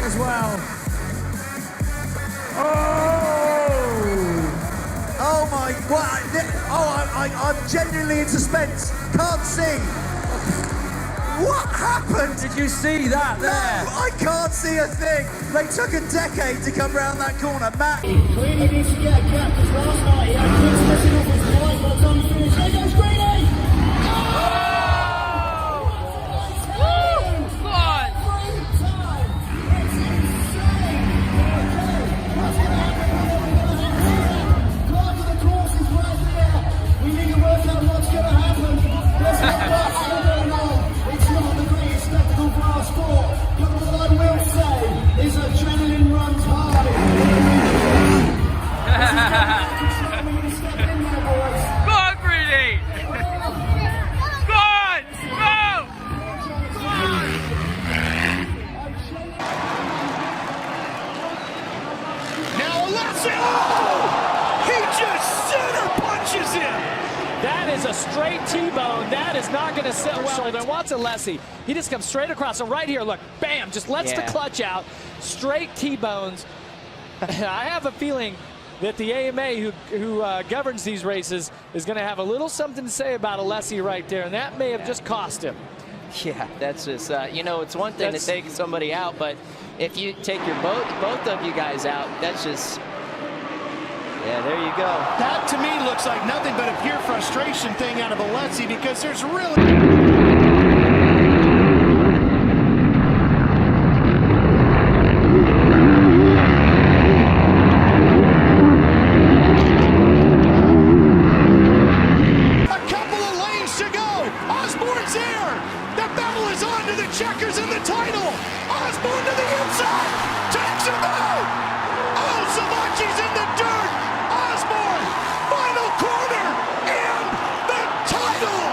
inside as well. Oh my, what? I'm genuinely in suspense. Can't see. What happened? Did you see that there? No, I can't see a thing. They took a decade to come round that corner. Matt. Greeny needs to get a gap because last night he had Chris messing off his right by the time he finished. There goes Greeny! Adrenaline runs hard. Go on, Greeny! Go on! Go! Now Alessi! Oh! He just center punches him! That is a straight T-bone. That is not going to sit well. And watch Alessi. He just comes straight across. So right here, look, bam, just lets the clutch out. Straight T-bones. I have a feeling that the AMA who governs these races is going to have a little something to say about Alessi right there, and that may have just cost him. Yeah, that's just, you know, it's one thing to take somebody out, but if you take your both of you guys out, that's just... Yeah, there you go. That, to me, looks like nothing but a pure frustration thing out of Alessi because there's really... Checkers in the title. Osborne to the inside. Takes him out. Oh, Savachi's in the dirt. Osborne, final corner, and the title.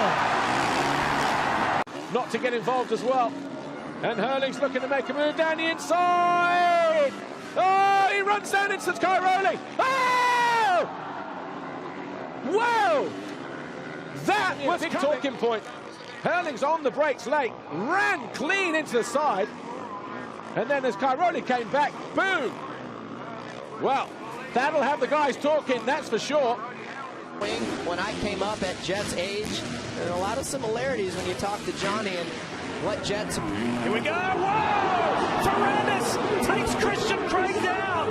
Not to get involved as well. And Hurley's looking to make a move down the inside. Oh, he runs down into Cairoli. Oh! Wow! That was a big talking point. Hurling's on the brakes late, ran clean into the side, and then as Cairoli came back, boom! Well, that'll have the guys talking, that's for sure. When I came up at Jet's age, there are a lot of similarities when you talk to Johnny and what Jet's... Here we go, whoa! Ferrandis takes Christian Craig down!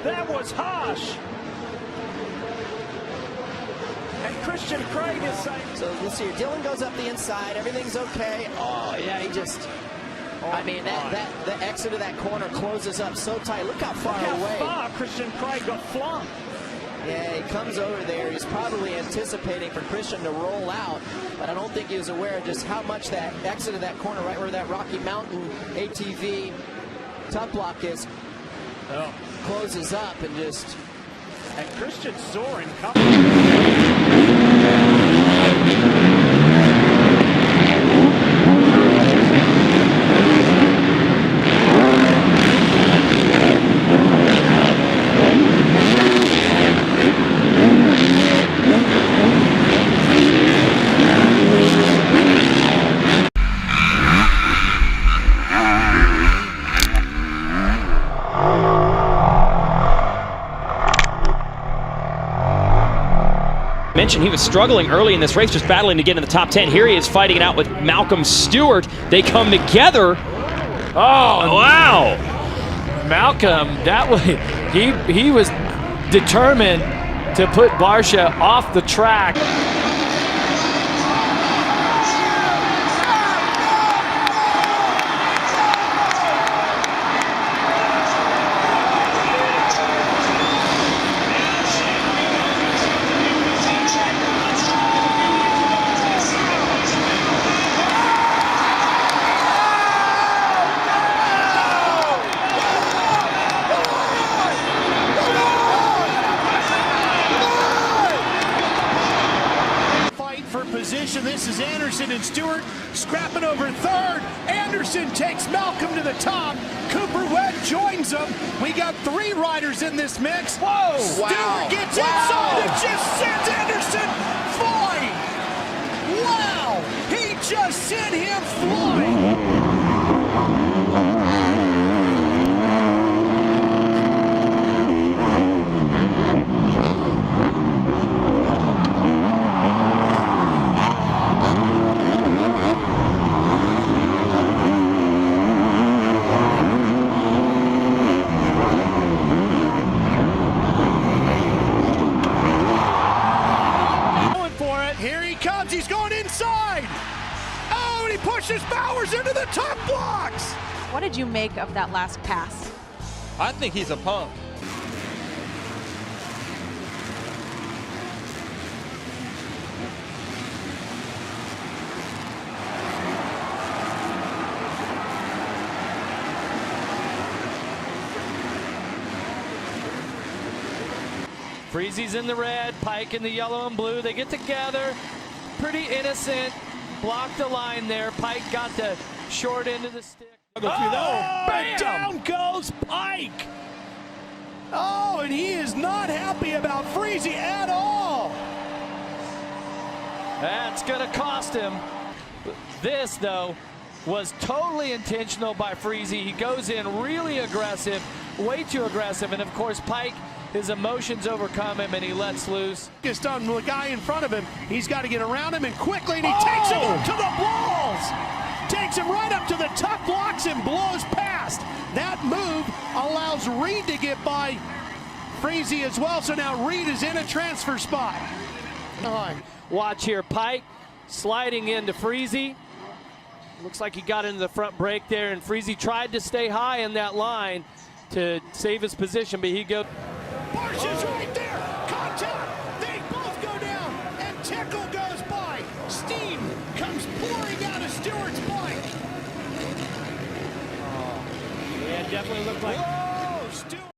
That was harsh! And Christian Craig is saying... So we'll see here. Dylan goes up the inside. Everything's okay. Oh, yeah, he just... I mean, the exit of that corner closes up so tight. Look how far away. How far Christian Craig got flung. Yeah, he comes over there. He's probably anticipating for Christian to roll out, but I don't think he was aware of just how much that exit of that corner, right where that Rocky Mountain ATV top block is, closes up and just... And Christian soaring Mentioned he was struggling early in this race, just battling to get in the top 10. Here he is fighting it out with Malcolm Stewart. They come together. Oh, wow. Malcolm, that was, he was determined to put Barsha off the track. This is Anderson and Stewart scrapping over third. Anderson takes Malcolm to the top. Cooper Webb joins them. We got 3 riders in this mix. Whoa! Stewart gets inside and just sends Anderson flying. Wow! He just sent him flying. into the top blocks. What did you make of that last pass? I think he's a punk. Freezy's in the red, Pike in the yellow and blue. They get together, pretty innocent. Blocked the line there. Pike got the short end of the stick. Bam! Down goes Pike. Oh, and he is not happy about Freezy at all. That's gonna cost him. This, though, was totally intentional by Freezy. He goes in really aggressive, way too aggressive, and of course Pike, his emotions overcome him and he lets loose. Just on the guy in front of him. He's got to get around him and quickly, and he takes him up to the balls. Takes him right up to the top blocks and blows past. That move allows Reed to get by Freezy as well. So now Reed is in a transfer spot. Watch here, Pike sliding into Freezy. Looks like he got into the front brake there, and Freezy tried to stay high in that line to save his position, but he goes. Barcia's right there. Contact. They both go down, and Tickle goes by. Steam comes pouring out of Stewart's bike. Yeah, it definitely looked like